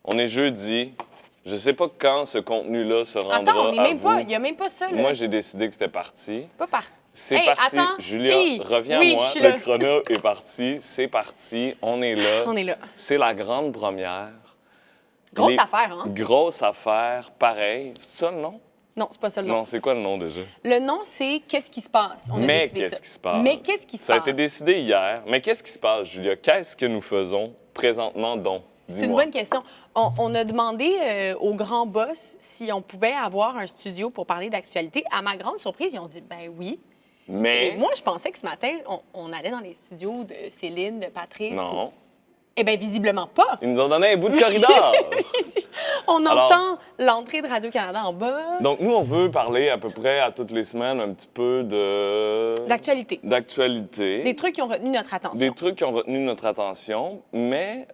On est jeudi. Je sais pas quand ce contenu-là se rendra Attends, on n'est à même vous. pas. Il n'y a même pas ça, là. Moi, j'ai décidé que c'était parti. C'est pas parti. C'est Hey, parti. attends. Julia, Hey, reviens oui, à moi. je suis Le là. chrono est parti. C'est parti. On est là. On est là. C'est la grande première. Grosse affaire, hein? Grosse affaire. Pareil. C'est ça le nom? Non, c'est pas ça le nom. Non, c'est quoi le nom déjà? Le nom, c'est Qu'est-ce qui se passe? On a Mais décidé qu'est-ce ça. qui se passe? Mais qu'est-ce qui se Ça a passe? été décidé hier. Mais qu'est-ce qui se passe, Julia? Qu'est-ce que nous faisons présentement donc? C'est une bonne question. On a demandé au grand boss si on pouvait avoir un studio pour parler d'actualité. À ma grande surprise, ils ont dit ben oui. Mais... Et moi, je pensais que ce matin, on allait dans les studios de Céline, de Patrice. Non. Eh bien, visiblement pas. Ils nous ont donné un bout de corridor. Ici, on Alors- entend l'entrée de Radio-Canada en bas. Donc, nous, on veut parler à peu près à toutes les semaines un petit peu de... D'actualité. D'actualité. Des trucs qui ont retenu notre attention. Des trucs qui ont retenu notre attention, mais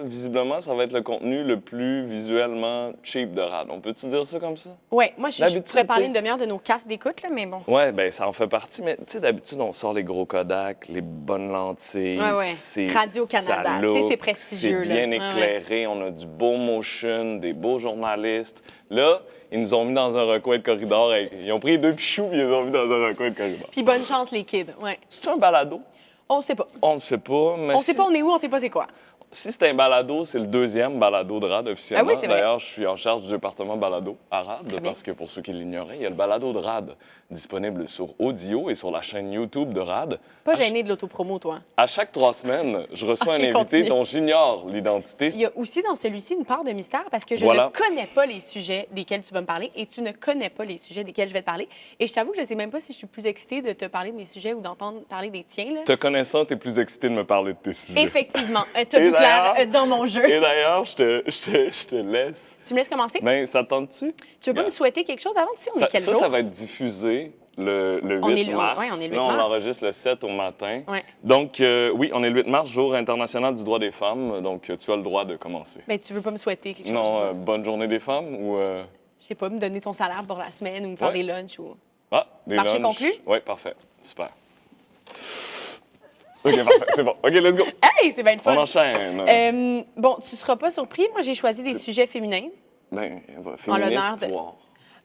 visiblement, ça va être le contenu le plus visuellement cheap de RAD. On peut-tu dire ça comme ça? Oui, moi, je D'habitude, pourrais parler t'sais- une demi-heure de nos casques d'écoute, là, mais bon. Ouais, ben ça en fait partie, mais tu sais, d'habitude, on sort les gros Kodak, les bonnes lentilles. Ouais, ouais. c'est- Radio-Canada. ça Tu sais, look, c'est prestigieux, C'est bien là. Ouais, éclairé, on a du beau motion, des beaux journalistes. Là, ils nous ont mis dans un recoin de corridor. Ils ont pris deux pichous et ils les ont mis dans un recoin de corridor. Puis bonne chance, les kids. Ouais. C'est un balado? On sait pas. On ne sait pas, mais On sait pas on est où, on sait pas c'est quoi. si c'est un balado, c'est le deuxième balado de RAD officiellement. Ah oui, c'est vrai. D'ailleurs, je suis en charge du département balado à RAD, bien. parce que pour ceux qui l'ignoraient, il y a le balado de RAD disponible sur Audio et sur la chaîne YouTube de RAD. Pas À gêné de l'autopromo, toi. À chaque 3 semaines, je reçois Ok, un invité continue. dont j'ignore l'identité. Il y a aussi dans celui-ci une part de mystère parce que je Voilà. ne connais pas les sujets desquels tu vas me parler et tu ne connais pas les sujets desquels je vais te parler. Et je t'avoue que je sais même pas si je suis plus excitée de te parler de mes sujets ou d'entendre parler des tiens. Là. Te connaissant, t'es plus excité de me parler de tes sujets. Effectivement. T'as Et vu clair d'ailleurs- dans mon jeu. Et d'ailleurs, je te laisse. Tu me laisses commencer? Ben, ça te tente-tu? Tu veux pas me souhaiter quelque chose avant? Tu sais, on est quel jour? Ça va être diffusé le 8 On est le- mars. ouais, on est le 8 Là, on mars. l'enregistre le 7 au matin. Ouais. Donc, oui, on est le 8 mars, jour international du droit des femmes. Donc, tu as le droit de commencer. Ben, tu veux pas me souhaiter quelque chose? Non, bonne journée des femmes ou... Je sais pas, me donner ton salaire pour la semaine ou me faire Ouais. des lunchs ou... Ah, des Marché lunchs. conclu? Oui, parfait. Super. OK, parfait. C'est bon. OK, let's go. Hey, c'est bien le fun! On enchaîne. Bon, tu seras pas surpris. Moi, j'ai choisi des sujets féminins. Ben, l'honneur féministe, de- voir.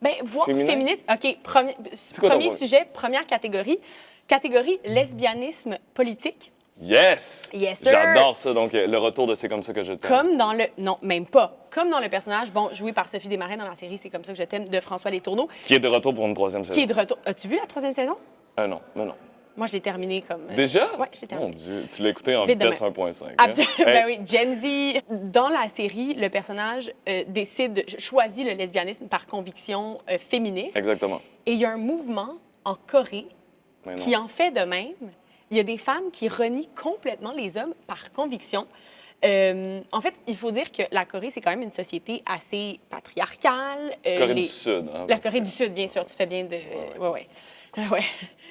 Ben, voir Féminin? féministe. OK, premier, quoi ton premier point? sujet, première catégorie. Catégorie lesbianisme politique. Yes! Yes, sir. J'adore ça. Donc, le retour de C'est comme ça que je t'aime. Comme dans le... Non, même pas. Comme dans le personnage, bon, joué par Sophie Desmarais dans la série C'est comme ça que je t'aime de François Letourneau, Qui est de retour pour une 3e saison. qui est de retour. As-tu vu la 3e saison? Non, non. Moi, je l'ai terminée comme... Déjà? Ouais, je l'ai terminée. Mon Dieu, tu l'as écouté en Vite de vitesse main. 1.5. hein? Absolument. Hey, Ben oui, Gen Z. Dans la série, le personnage choisit le lesbianisme par conviction féministe. Exactement. Et il y a un mouvement en Corée Mais non. qui en fait de même. Il y a des femmes qui renient complètement les hommes par conviction. En fait, il faut dire que la Corée, c'est quand même une société assez patriarcale. Corée du Sud. Hein, La Corée du Sud, bien sûr, tu fais bien de... Ouais. Ouais.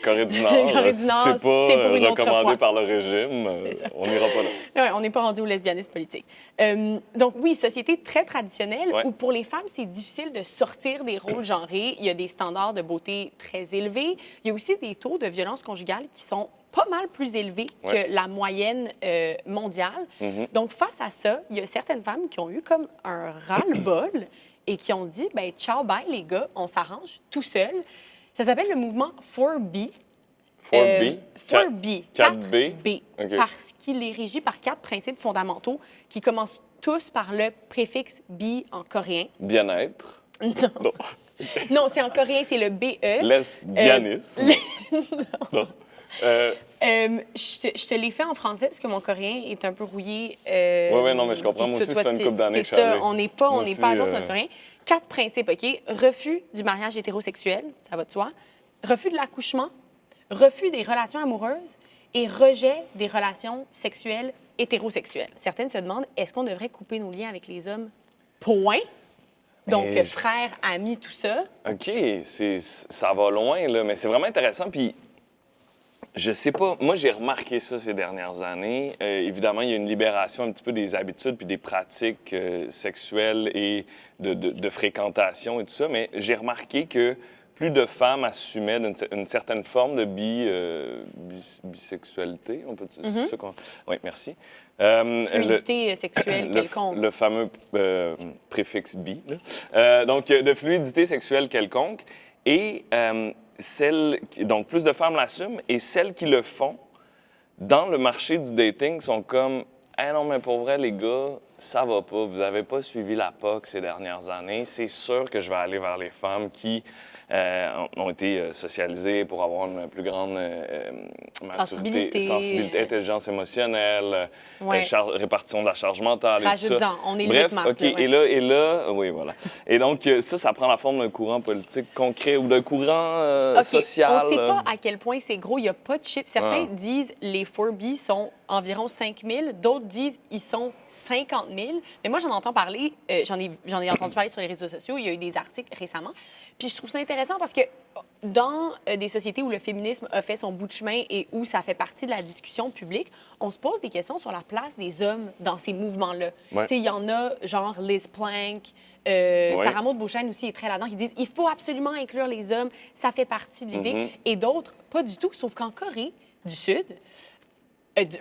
Corée du Nord, Corée du Nord, c'est pas c'est pour une autre recommandé fois. par le régime. On n'ira pas là. Ouais, on n'est pas rendu au lesbianisme politique. Donc oui, société très traditionnelle Ouais. où pour les femmes, c'est difficile de sortir des rôles genrés. Il y a des standards de beauté très élevés. Il y a aussi des taux de violence conjugale qui sont pas mal plus élevés Ouais. que la moyenne mondiale. Donc face à ça, il y a certaines femmes qui ont eu comme un ras-le-bol et qui ont dit, ben ciao, bye les gars, on s'arrange tout seul. Ça s'appelle le mouvement 4B. 4B? 4B. 4B? 4B. OK. Parce qu'il est régi par 4 principes fondamentaux qui commencent tous par le préfixe bi en coréen. Bien-être. Non, Non. non c'est en coréen, c'est le BE. Lesbianisme. Non. Je te l'ai fait en français parce que mon coréen est un peu rouillé. Oui, non, mais je comprends. Moi aussi, ça fait une couple d'années que C'est je suis ça, allé. on n'est pas, Moi à jour aussi, sur notre coréen. 4 principes, OK? Refus du mariage hétérosexuel, ça va de soi. Refus de l'accouchement. Refus des relations amoureuses et rejet des relations sexuelles hétérosexuelles. Certaines se demandent, est-ce qu'on devrait couper nos liens avec les hommes? Point. Donc, Mais frères, amis, tout ça. OK, ça va loin, là, mais c'est vraiment intéressant. Puis, je sais pas, moi, j'ai remarqué ça ces dernières années. Évidemment, il y a une libération un petit peu des habitudes puis des pratiques sexuelles et de fréquentation et tout ça, mais j'ai remarqué que plus de femmes assumaient une certaine forme de bisexualité, on peut c'est ça qu'on... Oui, merci. Fluidité sexuelle quelconque. Le fameux préfixe bi. Donc, de fluidité sexuelle quelconque. Et donc, plus de femmes l'assument. Et celles qui le font, dans le marché du dating, sont comme « Ah non, mais pour vrai, les gars, ça va pas. Vous avez pas suivi la POC ces dernières années. C'est sûr que je vais aller vers les femmes qui ont été socialisées pour avoir une plus grande maturité, sensibilité, intelligence émotionnelle, répartition de la charge mentale et tout ça. On est Bref, le OK, et là, oui, voilà. Et donc, ça prend la forme d'un courant politique concret ou d'un courant social. On ne sait pas à quel point c'est gros. Il n'y a pas de chiffre. Certains disent les Furbies sont environ 5 000. D'autres disent ils sont 50 000. Mais moi, j'en entends parler. J'en ai entendu parler sur les réseaux sociaux. Il y a eu des articles récemment. Puis je trouve ça intéressant parce que dans des sociétés où le féminisme a fait son bout de chemin et où ça fait partie de la discussion publique, on se pose des questions sur la place des hommes dans ces mouvements-là. Ouais. Il y en a, genre Liz Plank, Sarah Maud Beauchesne aussi est très là-dedans, qui disent il faut absolument inclure les hommes, ça fait partie de l'idée. Et d'autres, pas du tout, sauf qu'en Corée du Sud,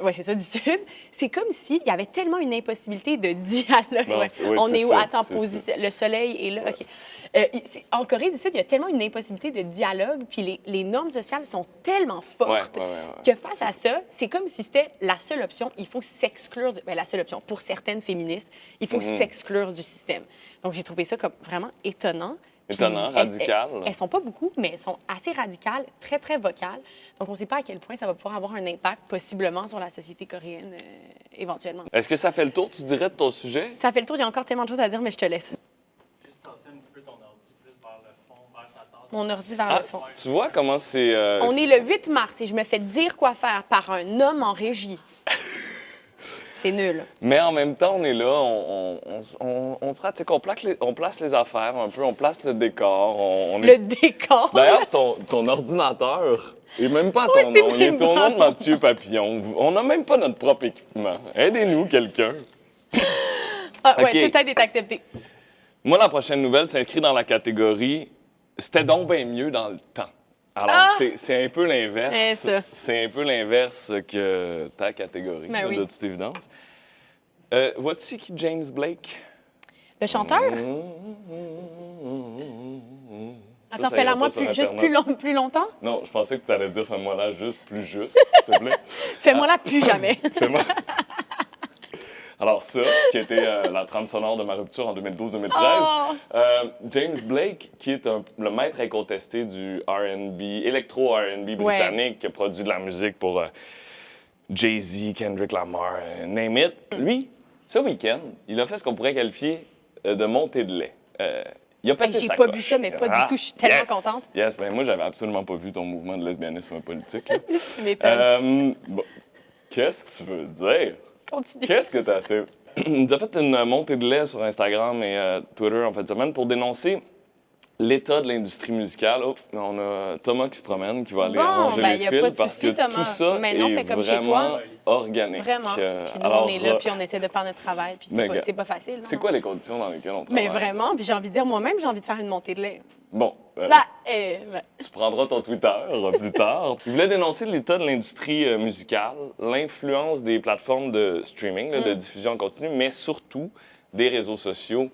oui, c'est ça, du Sud. C'est comme s'il y avait tellement une impossibilité de dialogue. Non, On est où? ça, Attends, le soleil est là. OK. En Corée du Sud, il y a tellement une impossibilité de dialogue, puis les normes sociales sont tellement fortes que face à ça, c'est comme si c'était la seule option. Il faut s'exclure. La seule option, pour certaines féministes, il faut s'exclure du système. Donc, j'ai trouvé ça comme vraiment étonnant. Étonnant, radical. Elles sont pas beaucoup, mais elles sont assez radicales, très, très vocales. Donc, on ne sait pas à quel point ça va pouvoir avoir un impact, possiblement, sur la société coréenne, éventuellement. Est-ce que ça fait le tour, tu dirais, de ton sujet? Ça fait le tour. Il y a encore tellement de choses à dire, mais je te laisse. Juste tasser un petit peu ton ordi plus vers le fond, vers ta tasse. Mon ordi vers le fond. Tu vois comment c'est... On est le 8 mars et je me fais dire quoi faire par un homme en régie. C'est nul. Mais en même temps, on est là, on pratique, on place les affaires un peu, on place le décor. Le décor? D'ailleurs, ton ordinateur, il n'est même pas à ton nom, il est au nom de Mathieu Papillon. On n'a même pas notre propre équipement. Aidez-nous, quelqu'un. Ah, oui, tout aide est accepté. Moi, la prochaine nouvelle s'inscrit dans la catégorie « C'était donc bien mieux dans le temps ». Alors, c'est un peu l'inverse. C'est un peu l'inverse que ta catégorie, de toute évidence. Vois-tu c'est qui James Blake? Le chanteur? Attends, fais-la moi plus longtemps? Non, je pensais que tu allais dire fais-moi là juste plus juste, s'il te plaît. Fais-moi là plus jamais. Fais-moi. Alors ça, qui a été la trame sonore de ma rupture en 2012-2013. James Blake, qui est le maître incontesté du R&B, électro-R&B britannique, qui a produit de la musique pour Jay-Z, Kendrick Lamar, name it. Lui, ce week-end, il a fait ce qu'on pourrait qualifier de montée de lait. Il a pété sa coche. J'ai pas vu ça, mais pas du tout. Je suis tellement contente. Yes, ben moi, j'avais absolument pas vu ton mouvement de lesbianisme politique. Tu m'étonnes. Bon, qu'est-ce que tu veux dire? Continue. Qu'est-ce que tu as assez... Il nous a fait une montée de lait sur Instagram et Twitter en fin de semaine pour dénoncer l'état de l'industrie musicale. Oh, on a Thomas qui se promène, qui va aller ranger les fils parce que Thomas. tout ça est comme vraiment organique. Vraiment. Puis nous, alors, on est là, puis on essaie de faire notre travail, puis c'est pas facile. C'est quoi les conditions dans lesquelles on travaille? Mais vraiment, puis j'ai envie de dire moi-même, j'ai envie de faire une montée de lait. Bon, tu prendras ton Twitter plus tard. Il voulait dénoncer l'état de l'industrie musicale, l'influence des plateformes de streaming, de diffusion en continu, mais surtout des réseaux sociaux,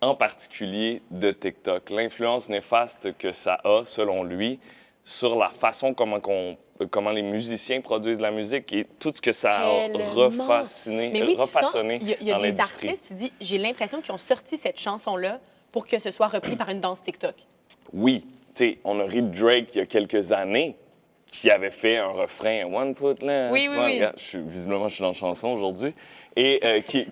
en particulier de TikTok. L'influence néfaste que ça a, selon lui, sur la façon comment les musiciens produisent de la musique et tout ce que ça a refaçonné mais oui, refaçonné il y a dans des l'industrie. artistes, tu dis, j'ai l'impression qu'ils ont sorti cette chanson-là pour que ce soit repris par une danse TikTok. Oui, tu sais, on a ri de Drake il y a quelques années qui avait fait un refrain « One foot left ». Oui. Visiblement, je suis dans la chanson aujourd'hui. Et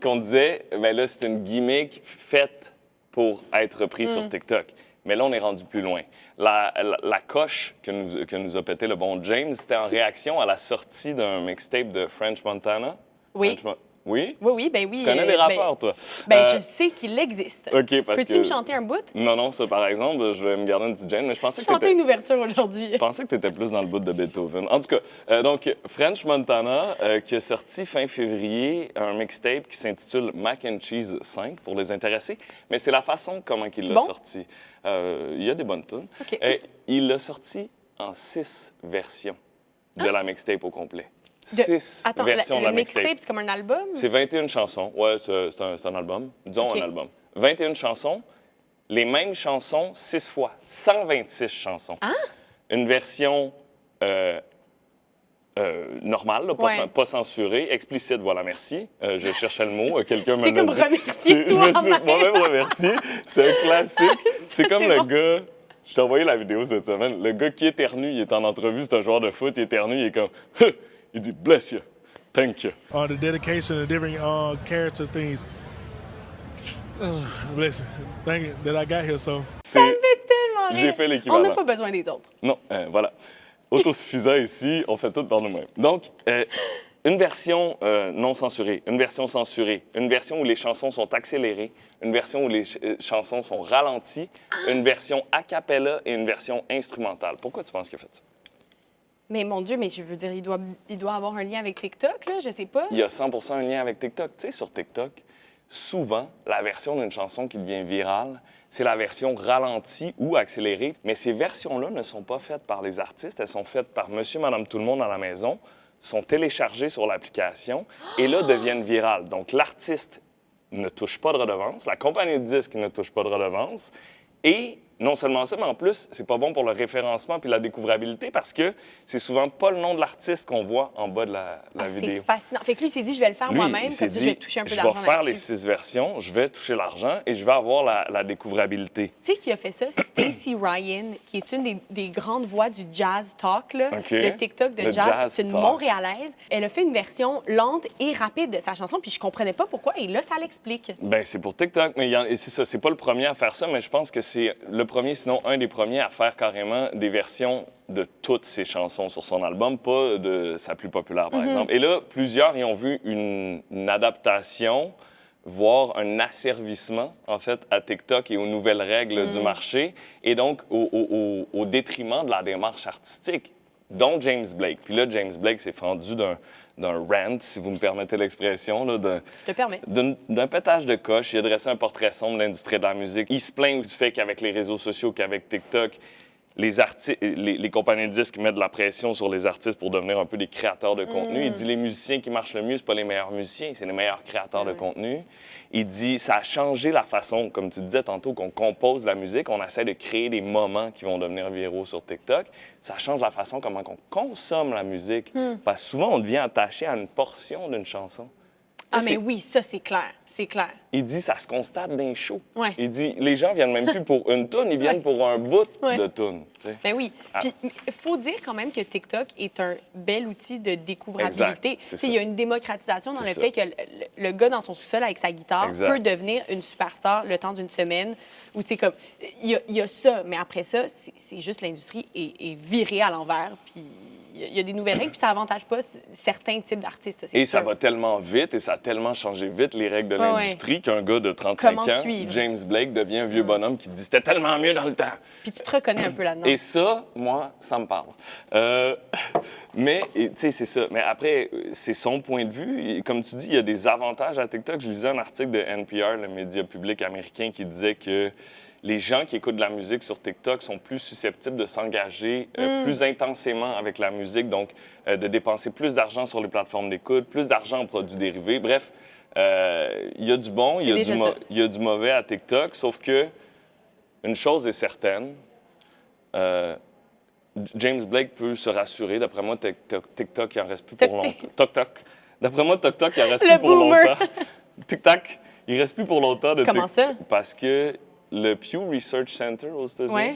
qu'on disait, bien là, c'est une gimmick faite pour être reprise sur TikTok. Mais là, on est rendu plus loin. La coche que nous a pété le bon James, c'était en réaction à la sortie d'un mixtape de French Montana. Oui. Oui? Oui, ben oui. Tu connais des rappeurs, toi? Je sais qu'il existe. OK, parce Peux-tu que... me chanter un bout? Non, ça, par exemple, je vais me garder une petite gêne, mais je pensais que Chanter t'étais... une ouverture aujourd'hui. Je pensais que tu étais plus dans le bout de Beethoven. En tout cas, donc, French Montana, qui a sorti fin février un mixtape qui s'intitule Mac and Cheese 5, pour les intéressés. Mais c'est la façon comment il C'est l'a bon? sorti. Il y a des bonnes tunes. OK. Il l'a sorti en 6 versions de la mixtape au complet. De- 6 Attends, versions de le la mixtape. mixtape, c'est comme un album? C'est 21 chansons. Ouais, c'est un album. Disons OK. un album. 21 chansons, les mêmes chansons 6 fois. 126 chansons. Ah? Une version normale, là, Ouais. pas censurée, explicite, voilà, merci. Je cherchais le mot, quelqu'un Tu me t'es l'a comme dit. remercié Je me suis toi-même. moi-même remercié. C'est un classique. C'est comme c'est le bon. gars... Je t'ai envoyé la vidéo cette semaine. Le gars qui éternue, il est en entrevue, c'est un joueur de foot, il éternue, il est comme... Il dit « Bless you, thank you ». The dedication of different character things. Listen, thank you that I got here. So Ça me fait tellement rire. J'ai fait On l'équivalent. n'a pas besoin des autres. Non, voilà. Autosuffisant ici, on fait tout par nous-mêmes. Donc, une version non censurée, une version censurée, une version où les chansons sont accélérées, une version où les chansons sont ralenties, une version a cappella et une version instrumentale. Pourquoi tu penses qu'il a fait ça? Mais mon Dieu, mais je veux dire, il doit avoir un lien avec TikTok, là, je sais pas. Il y a 100% un lien avec TikTok. Tu sais, sur TikTok, souvent, la version d'une chanson qui devient virale, c'est la version ralentie ou accélérée. Mais ces versions-là ne sont pas faites par les artistes, elles sont faites par monsieur, madame, tout le monde à la maison, sont téléchargées sur l'application et là deviennent virales. Donc, l'artiste ne touche pas de redevance, la compagnie de disques ne touche pas de redevance et non seulement ça, mais en plus, c'est pas bon pour le référencement puis la découvrabilité parce que c'est souvent pas le nom de l'artiste qu'on voit en bas de la vidéo. C'est fascinant. Fait que lui, il s'est dit, je vais le faire Lui, moi-même, il s'est comme ça, dit, je vais toucher un peu je d'argent vais faire les là-dessus. 6 versions, je vais toucher l'argent et je vais avoir la découvrabilité. Tu sais qui a fait ça? Stacey Ryan, qui est une des grandes voix du jazz talk, là. OK. Le TikTok de Le jazz. jazz C'est une talk. Montréalaise. Elle a fait une version lente et rapide de sa chanson, puis je comprenais pas pourquoi. Et là, ça l'explique. Ben c'est pour TikTok, mais et c'est ça, c'est pas le premier à faire ça, mais je pense que c'est le premier, sinon un des premiers à faire carrément des versions de toutes ses chansons sur son album, pas de sa plus populaire, par exemple. Et là, plusieurs y ont vu une adaptation, voire un asservissement, en fait, à TikTok et aux nouvelles règles du marché, et donc au détriment de la démarche artistique, dont James Blake. Puis là, James Blake s'est fendu d'un rant, si vous me permettez l'expression, là, Je te permets. d'un pétage de coche. Il a dressé un portrait sombre de l'industrie de la musique. Il se plaint du fait qu'avec les réseaux sociaux, qu'avec TikTok, les compagnies de disques mettent de la pression sur les artistes pour devenir un peu des créateurs de contenu. Il dit les musiciens qui marchent le mieux, c'est pas les meilleurs musiciens, c'est les meilleurs créateurs de contenu. Il dit ça a changé la façon, comme tu disais tantôt, qu'on compose la musique. On essaie de créer des moments qui vont devenir viraux sur TikTok. Ça change la façon comment on consomme la musique. Parce que souvent, on devient attaché à une portion d'une chanson. Ah, Tu sais, mais oui, ça, c'est clair. C'est clair. il dit ça se constate d'un show. Ouais. Il dit les gens viennent même plus pour une toune, ils viennent pour un bout Ouais. de toune. Tu sais. Ben oui. Ah. Puis, il faut dire quand même que TikTok est un bel outil de découvrabilité. Exact, c'est Tu sais, ça. il y a une démocratisation dans C'est le ça. fait que le gars dans son sous-sol avec sa guitare Exact. peut devenir une superstar le temps d'une semaine. Ou tu sais, comme, il y a ça, mais après ça, c'est juste l'industrie est virée à l'envers. Puis il y a des nouvelles règles, puis ça avantage pas certains types d'artistes. Ça, c'est Et ça sûr. va tellement vite et ça a tellement changé vite les règles de Ouais, l'industrie qu'un gars de 35 Comment ans, suivre? James Blake, devient un vieux bonhomme qui dit c'était tellement mieux dans le temps. Puis tu te reconnais un peu là-dedans. Et ça, moi, ça me parle. Mais, tu sais, c'est ça. Mais après, c'est son point de vue. Et comme tu dis, il y a des avantages à TikTok. Je lisais un article de NPR, le média public américain, qui disait que les gens qui écoutent de la musique sur TikTok sont plus susceptibles de s'engager plus intensément avec la musique, donc de dépenser plus d'argent sur les plateformes d'écoute, plus d'argent en produits dérivés. Bref, il y a du bon, il déjà ça. y a du mauvais à TikTok, sauf que une chose est certaine, James Blake peut se rassurer. D'après moi, TikTok, il en reste plus pour longtemps. TikTok. D'après moi, TikTok, il en reste Le plus pour boomer. longtemps. TikTok, il reste plus pour longtemps de Comment ça? Parce que le Pew Research Center aux États-Unis Ouais.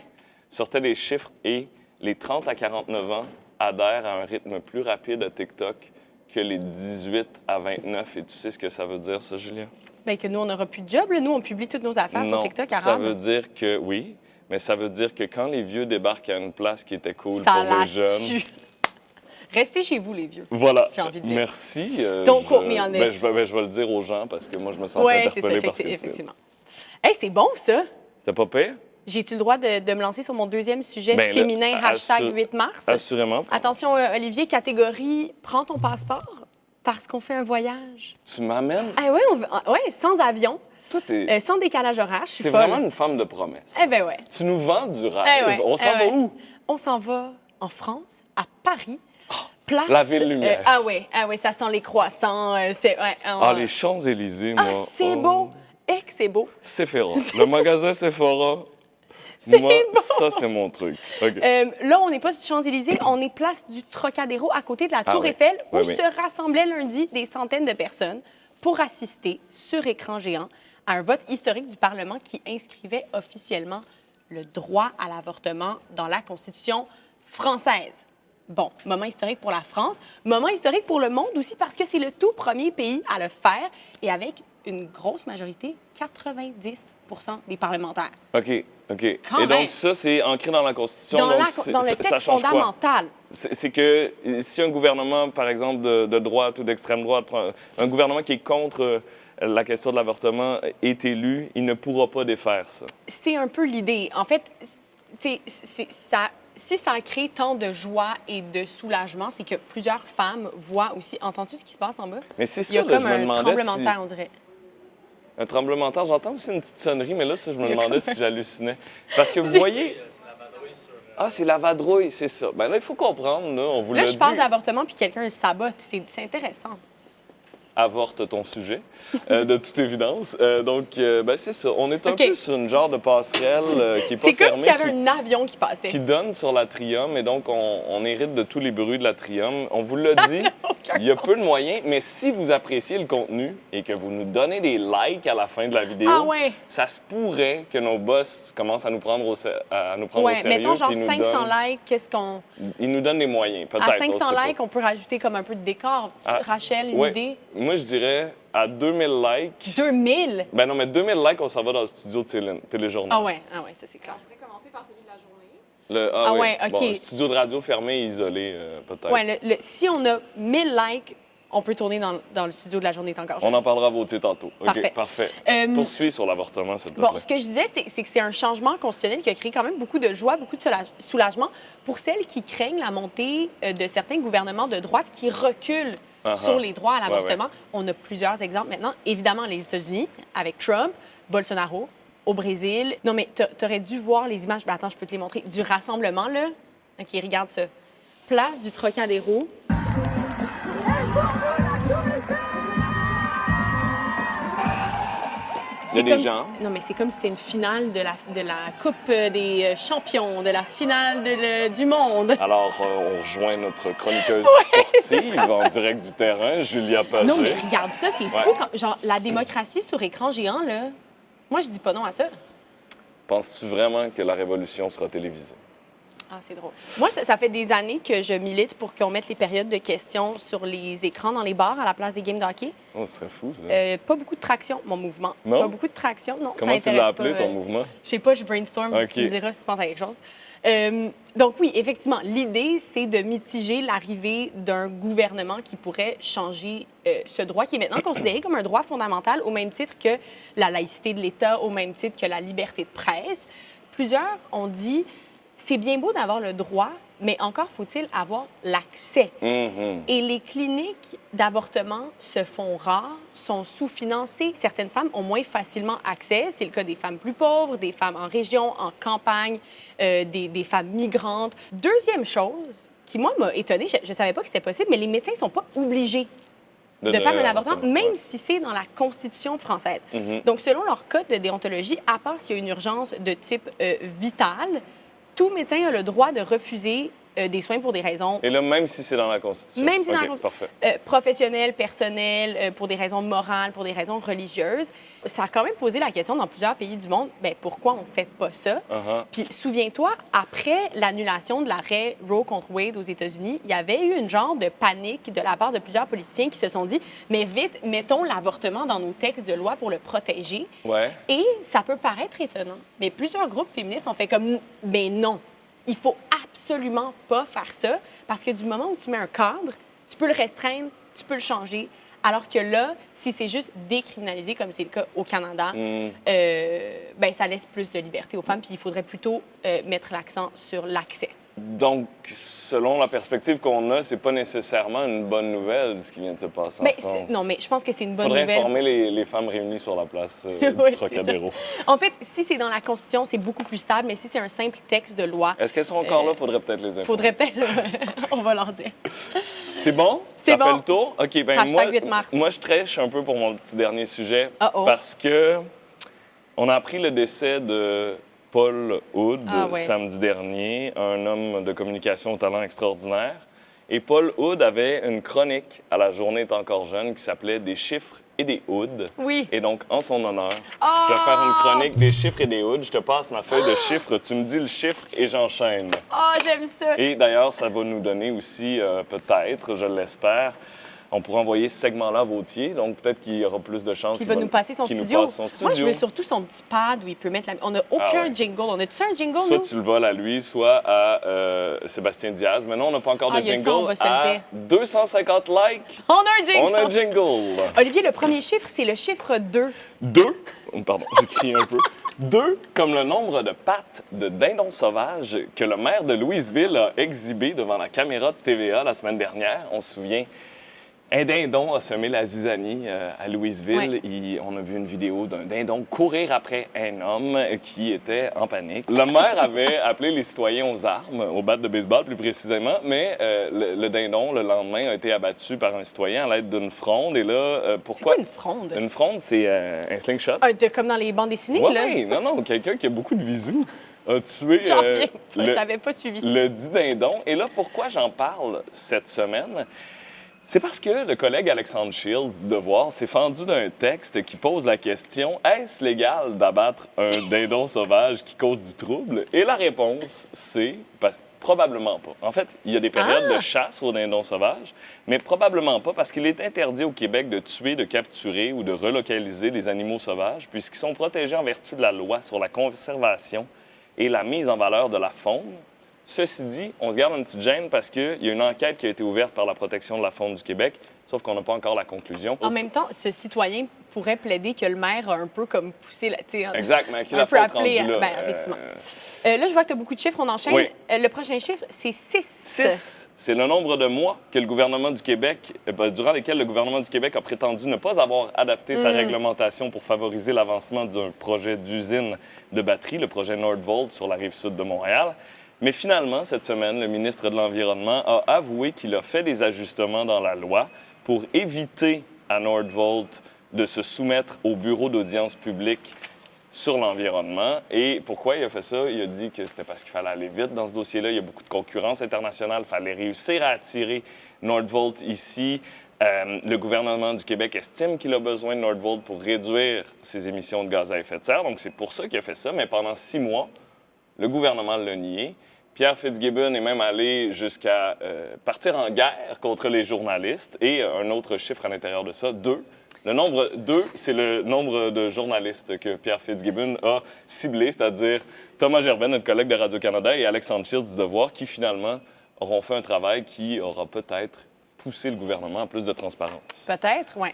sortait des chiffres et les 30 à 49 ans adhèrent à un rythme plus rapide à TikTok que les 18 à 29. Et tu sais ce que ça veut dire, ça, Julien? Bien, que nous, on n'aura plus de job. Là. Nous, on publie toutes nos affaires sur Non, TikTok ça arabe. veut dire que oui, mais ça veut dire que quand les vieux débarquent à une place qui était cool Ça pour la les jeunes, tue. Restez chez vous, les vieux. Voilà. J'ai envie de dire. Merci. Don't quote me on this. Je vais le dire aux gens parce que moi, je me sens Oui, c'est ça, interpellé par ce que tu dis. effectivement. Hey, c'est bon, ça. C'était pas pire? J'ai-tu le droit de me lancer sur mon deuxième sujet Ben là, féminin, hashtag 8 mars? Assurément. Attention, Olivier, catégorie « Prends ton passeport parce qu'on fait un voyage Tu m'amènes? » Ah oui, sans avion, Toi, t'es sans décalage horaire, je suis folle. vraiment une femme de promesse. Eh bien, ouais. Tu nous vends du rêve. Eh ouais, On s'en va où? On s'en va en France, à Paris. Place, la ville lumière. ah ouais, ça sent les croissants. Les Champs-Élysées, moi. Ah, c'est Oh. beau. Que c'est beau. Sephora. Le magasin Sephora. C'est Moi, beau. ça, c'est mon truc. OK. Là, on n'est pas sur Champs-Élysées, on est place du Trocadéro, à côté de la Tour oui. Eiffel, où Oui, oui. se rassemblaient lundi des centaines de personnes pour assister, sur écran géant, à un vote historique du Parlement qui inscrivait officiellement le droit à l'avortement dans la Constitution française. Bon, moment historique pour la France, moment historique pour le monde aussi parce que c'est le tout premier pays à le faire et avec une grosse majorité, 90 des parlementaires. OK. Quand Et même. donc, ça, c'est ancré dans la Constitution. Dans, donc dans le ça texte change quoi? fondamental. C'est que si un gouvernement, par exemple, de droite ou d'extrême droite, un gouvernement qui est contre la question de l'avortement est élu, il ne pourra pas défaire ça. C'est un peu l'idée. En fait, si ça crée tant de joie et de soulagement, c'est que plusieurs femmes voient aussi... Entends-tu ce qui se passe en bas? Mais c'est Il y a ça, là, comme je me un demandais tremblement de si... terre, on dirait. Un tremblement de terre. J'entends aussi une petite sonnerie, mais là, ça, je me Il y a demandais comme si j'hallucinais. Parce que vous voyez... Ah, c'est la vadrouille, c'est ça. Ben là, il faut comprendre, là, on vous Là, l'a je dit. parle d'avortement puis quelqu'un le sabote. C'est intéressant. Avorte ton sujet, de toute évidence. C'est ça. On est un OK. peu sur une genre de passerelle qui est pas C'est comme fermée, s'il y avait un avion qui passait. qui donne sur l'atrium, et donc on hérite de tous les bruits de l'atrium. On vous l'a dit, aucun il y a sens. peu de moyens, mais si vous appréciez le contenu et que vous nous donnez des likes à la fin de la vidéo, Ah ouais. ça se pourrait que nos boss commencent à nous prendre au sérieux. Mettons genre puis ils nous 500 donnent- likes, qu'est-ce qu'on... Ils nous donnent des moyens, peut-être. À on 500 sait pas. likes, on peut rajouter comme un peu de décor. Ah, Rachel, une ouais. idée? Moi, je dirais à 2000 likes. 2000? Ben non, mais 2000 likes, on s'en va dans le studio de Céline, téléjournal. Ah ouais, ça c'est clair. On pourrait commencer par celui de la journée. Ah ouais, OK. Bon, studio de radio fermé et isolé, peut-être. Ouais, si on a 1000 likes, on peut tourner dans le studio de la journée encore. On en parrera à Vautier tantôt. OK, Parfait. parfait. Poursuis sur l'avortement, s'il te Bon, plaît. ce que je disais, c'est que c'est un changement constitutionnel qui a créé quand même beaucoup de joie, beaucoup de soulagement pour celles qui craignent la montée de certains gouvernements de droite qui reculent sur les droits à l'avortement. On a plusieurs exemples maintenant. Évidemment, les États-Unis, avec Trump, Bolsonaro, au Brésil. Non, mais t'aurais dû voir les images. Ben, attends, je peux te les montrer. Du rassemblement, là. OK, regarde ça. Place du Trocadéro. Il y a des comme gens. Non, mais c'est comme si c'était une finale de la Coupe des champions, de la finale du monde. Alors, on rejoint notre chroniqueuse c'est sportive ça. en direct du terrain, Julia Pagé. Non, mais regarde ça, c'est fou. Genre, la démocratie sur écran géant, là, moi, je dis pas non à ça. Penses-tu vraiment que la révolution sera télévisée? Ah, c'est drôle. Moi, ça fait des années que je milite pour qu'on mette les périodes de questions sur les écrans dans les bars à la place des games de hockey. Oh, ce serait fou, ça. Pas beaucoup de traction, mon mouvement. Non? Pas beaucoup de traction, non. Comment ça tu intéresse l'as appelé, pas, ton mouvement? Je sais pas, je brainstorm. OK. Tu me diras si tu penses à quelque chose. Donc oui, effectivement, l'idée, c'est de mitiger l'arrivée d'un gouvernement qui pourrait changer ce droit qui est maintenant considéré comme un droit fondamental au même titre que la laïcité de l'État, au même titre que la liberté de presse. Plusieurs ont dit, c'est bien beau d'avoir le droit, mais encore faut-il avoir l'accès. Et les cliniques d'avortement se font rares, sont sous-financées. Certaines femmes ont moins facilement accès. C'est le cas des femmes plus pauvres, des femmes en région, en campagne, des femmes migrantes. Deuxième chose qui, moi, m'a étonnée, je ne savais pas que c'était possible, mais les médecins ne sont pas obligés de faire un avortement, même si c'est dans la Constitution française. Donc, selon leur code de déontologie, à part s'il y a une urgence de type vital, tout médecin a le droit de refuser des soins pour des raisons... Et là, même si c'est dans la Constitution? Même si c'est dans la OK, Constitution. parfait. Professionnelles, personnelles, pour des raisons morales, pour des raisons religieuses. Ça a quand même posé la question dans plusieurs pays du monde, bien, pourquoi on ne fait pas ça? Puis souviens-toi, après l'annulation de l'arrêt Roe contre Wade aux États-Unis, il y avait eu une genre de panique de la part de plusieurs politiciens qui se sont dit, mais vite, mettons l'avortement dans nos textes de loi pour le protéger. Ouais. Et ça peut paraître étonnant, mais plusieurs groupes féministes ont fait comme, mais non, il faut absolument pas faire ça parce que du moment où tu mets un cadre, tu peux le restreindre, tu peux le changer. Alors que là, si c'est juste décriminalisé, comme c'est le cas au Canada, ben, ça laisse plus de liberté aux femmes. Puis il faudrait plutôt mettre l'accent sur l'accès. Donc, selon la perspective qu'on a, c'est pas nécessairement une bonne nouvelle, ce qui vient de se passer en France. Non, mais je pense que c'est une bonne nouvelle. nouvelle. Faudrait informer les femmes réunies sur la place Oui, du Trocadéro. En fait, si c'est dans la Constitution, c'est beaucoup plus stable, mais si c'est un simple texte de loi... Est-ce qu'elles sont encore là? Faudrait peut-être les informer. Faudrait peut-être... On va leur dire. C'est bon? C'est bon. Ça fait le tour? OK, ben Hashtag 8 mars. moi, je trèche un peu pour mon petit dernier sujet. Uh-oh. Parce que on a appris le décès de Paul Hood samedi dernier, un homme de communication au talent extraordinaire. Et Paul Hood avait une chronique à La Journée est encore jeune qui s'appelait « Des chiffres et des hoods ». Oui. Et donc, en son honneur, je vais faire une chronique des chiffres et des hoods. Je te passe ma feuille de chiffres, tu me dis le chiffre et j'enchaîne. Oh, j'aime ça! Et d'ailleurs, ça va nous donner aussi, peut-être, je l'espère, on pourra envoyer ce segment-là à Vautier, donc peut-être qu'il y aura plus de chances. Il va nous passer son studio. Moi, je veux surtout son petit pad où il peut mettre la... On n'a aucun jingle. On a-tu un jingle, soit nous? tu le voles à lui, soit à Sébastien Diaz. Mais non, on n'a pas encore de jingle. Ça, on va se le dire. 250 likes. On a un jingle! On a un jingle. Olivier, le premier chiffre, c'est le chiffre 2. 2? Pardon, j'écris un peu. 2, comme le nombre de pattes de dindons sauvages que le maire de Louisville a exhibé devant la caméra de TVA la semaine dernière. On se souvient... Un dindon a semé la zizanie à Louisville. Ouais. On a vu une vidéo d'un dindon courir après un homme qui était en panique. Le maire avait appelé les citoyens aux armes, aux battes de baseball plus précisément, mais le dindon, le lendemain, a été abattu par un citoyen à l'aide d'une fronde. Et là, pourquoi... C'est quoi une fronde? Une fronde, c'est un slingshot. Comme dans les bandes dessinées, là? Oui, non, quelqu'un qui a beaucoup de visous a tué J'avais pas suivi ça. le dit dindon. Et là, pourquoi j'en parle cette semaine? C'est parce que le collègue Alexandre Shields du Devoir s'est fendu d'un texte qui pose la question « Est-ce légal d'abattre un dindon sauvage qui cause du trouble? » Et la réponse, c'est probablement pas. En fait, il y a des périodes de chasse aux dindons sauvages, mais probablement pas parce qu'il est interdit au Québec de tuer, de capturer ou de relocaliser des animaux sauvages puisqu'ils sont protégés en vertu de la loi sur la conservation et la mise en valeur de la faune. Ceci dit, on se garde une petite gêne parce qu'il y a une enquête qui a été ouverte par la Protection de la faune du Québec, sauf qu'on n'a pas encore la conclusion. En même temps, ce citoyen pourrait plaider que le maire a un peu comme poussé la... Exact, mais qui un l'a peu fait appelé... rendu là. Ben, effectivement. Là, je vois que tu as beaucoup de chiffres, on enchaîne. Oui. Le prochain chiffre, c'est 6. 6, c'est le nombre de mois que le gouvernement du Québec, durant lesquels le gouvernement du Québec a prétendu ne pas avoir adapté sa réglementation pour favoriser l'avancement d'un projet d'usine de batterie, le projet Nordvolt sur la rive sud de Montréal. Mais finalement, cette semaine, le ministre de l'Environnement a avoué qu'il a fait des ajustements dans la loi pour éviter à Nordvolt de se soumettre au bureau d'audience publique sur l'environnement. Et pourquoi il a fait ça? Il a dit que c'était parce qu'il fallait aller vite dans ce dossier-là. Il y a beaucoup de concurrence internationale. Il fallait réussir à attirer Nordvolt ici. Le gouvernement du Québec estime qu'il a besoin de Nordvolt pour réduire ses émissions de gaz à effet de serre. Donc, c'est pour ça qu'il a fait ça. Mais pendant 6 mois, le gouvernement l'a nié. Pierre Fitzgibbon est même allé jusqu'à partir en guerre contre les journalistes. Et un autre chiffre à l'intérieur de ça, 2. Le nombre 2, c'est le nombre de journalistes que Pierre Fitzgibbon a ciblé, c'est-à-dire Thomas Gerbet, notre collègue de Radio-Canada, et Alexandre Shields du Devoir, qui finalement auront fait un travail qui aura peut-être poussé le gouvernement à plus de transparence. Peut-être, oui,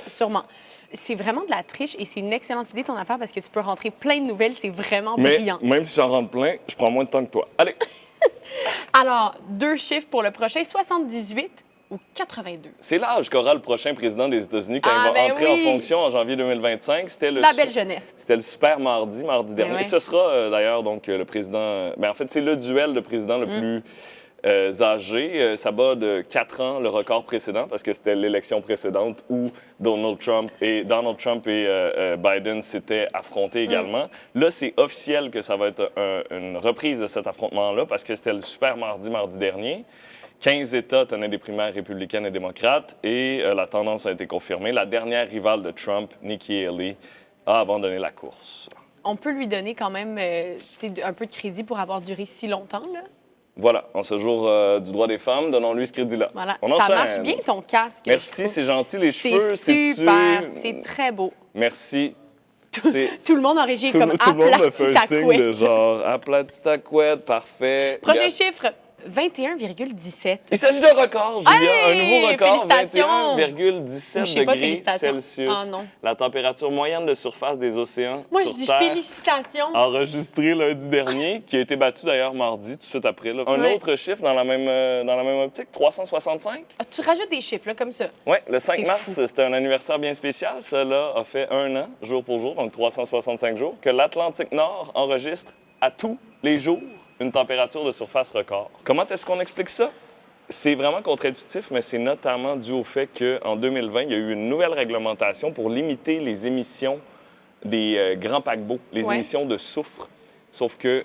sûrement. C'est vraiment de la triche et c'est une excellente idée ton affaire parce que tu peux rentrer plein de nouvelles, c'est vraiment brillant. Mais même si j'en rentre plein, je prends moins de temps que toi. Allez! Alors, 2 chiffres pour le prochain, 78 ou 82. C'est l'âge qu'aura le prochain président des États-Unis quand il va entrer en fonction en janvier 2025. C'était la belle jeunesse. C'était le super mardi dernier. Ouais. Et ce sera d'ailleurs donc le président... en fait, c'est le duel de président le plus âgé. Ça bat de 4 ans le record précédent parce que c'était l'élection précédente où Donald Trump et Biden s'étaient affrontés également. Là, c'est officiel que ça va être une reprise de cet affrontement-là parce que c'était le super mardi dernier. 15 États tenaient des primaires républicaines et démocrates et la tendance a été confirmée. La dernière rivale de Trump, Nikki Haley, a abandonné la course. On peut lui donner quand même un peu de crédit pour avoir duré si longtemps, là. Voilà, en ce jour du droit des femmes, donnons-lui ce crédit-là. Voilà, on ça enchaîne. Marche bien ton casque. Merci, c'est gentil. Les cheveux, c'est super, c'est très beau. Merci. Tout le monde en régie est Tout, comme tout le monde me aplati fait un ta signe couette. de genre aplati ta couette, parfait. Prochain Gars, chiffre, 21,17. il s'agit d'un record, Julia, Hey! un nouveau record, Félicitations! 21,17 Ou je sais pas, degrés félicitations. Celsius. Ah, non. La température moyenne de surface des océans Moi, sur je dis Terre, félicitations. enregistré lundi dernier, qui a été battu d'ailleurs mardi, tout de suite après. Là. Un Ouais. autre chiffre dans la même optique, 365. Ah, tu rajoutes des chiffres, là, comme ça. Oui, le 5 T'es mars, fou. c'était un anniversaire bien spécial. Cela a fait 1 an, jour pour jour, donc 365 jours, que l'Atlantique Nord enregistre à tous les jours une température de surface record. Comment est-ce qu'on explique ça? C'est vraiment contre-intuitif, mais c'est notamment dû au fait qu'en 2020, il y a eu une nouvelle réglementation pour limiter les émissions des grands paquebots, les Ouais. émissions de soufre. Sauf que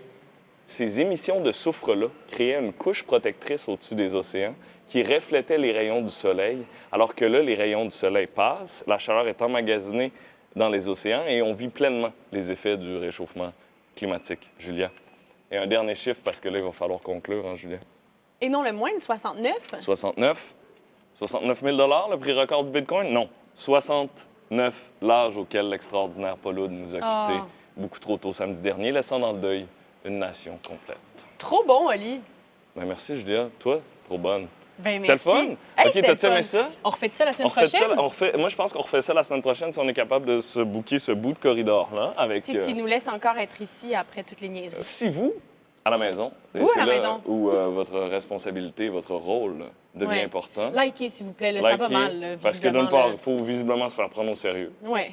ces émissions de soufre-là créaient une couche protectrice au-dessus des océans qui reflétait les rayons du soleil, alors que là, les rayons du soleil passent, la chaleur est emmagasinée dans les océans et on vit pleinement les effets du réchauffement climatique. Julia. Et un dernier chiffre, parce que là, il va falloir conclure, hein, Julia. Et non, le moins de 69. 69 000 le prix record du Bitcoin? Non. 69, l'âge auquel l'extraordinaire Paul Oud nous a quittés Ah. beaucoup trop tôt samedi dernier, laissant dans le deuil une nation complète. Trop bon, Oli. Ben merci, Julia. Toi, trop bonne. Ben, C'était le merci. fun? Hey, OK, c'était t'as-tu le aimé fun. ça? On refait ça la semaine On refait ça, prochaine? moi, je pense qu'on refait ça la semaine prochaine si on est capable de se booker ce bout de corridor-là avec... S'ils nous laissent encore être ici après toutes les niaiseries. Si vous, à la maison, et Vous, à c'est la là maison. où votre responsabilité, votre rôle devient Ouais. important. Likez, s'il vous plaît. Là, ça va Likez, mal. Là, parce que d'une visiblement, part, là. il faut visiblement se faire prendre au sérieux. Ouais.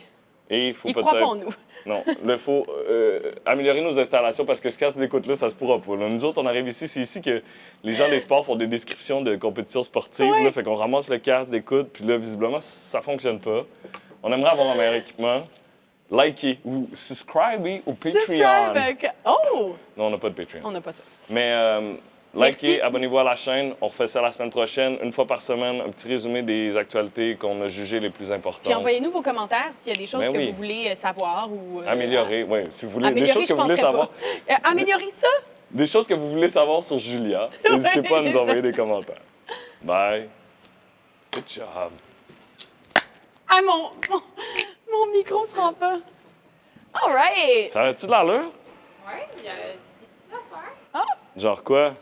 Et il faut Ils peut-être... croient pas en nous. Non, il faut améliorer nos installations parce que ce casque d'écoute-là, ça se pourra pas. Là. Nous autres, on arrive ici, c'est ici que les gens des sports font des descriptions de compétitions sportives. Ouais. Là, fait qu'on ramasse le casque d'écoute, puis là, visiblement, ça fonctionne pas. On aimerait avoir un meilleur équipement. Likez ou subscribez au Patreon. Subscribe. Oh! Non, on n'a pas de Patreon. On n'a pas ça. Mais Merci. likez, abonnez-vous à la chaîne. On refait ça la semaine prochaine. Une fois par semaine, un petit résumé des actualités qu'on a jugées les plus importantes. Puis envoyez-nous vos commentaires s'il y a des choses Ben que oui. vous voulez savoir ou... Améliorer, oui. Si vous voulez, des Améliorer, choses que je vous voulez penserais savoir. pas. Améliorer ça? Des choses que vous voulez savoir sur Julia, n'hésitez pas à c'est nous ça. envoyer des commentaires. Bye. Good job. Ah, mon micro se rend pas. All right. Ça a-tu de l'allure? Ouais, il y a des petites affaires. Genre quoi?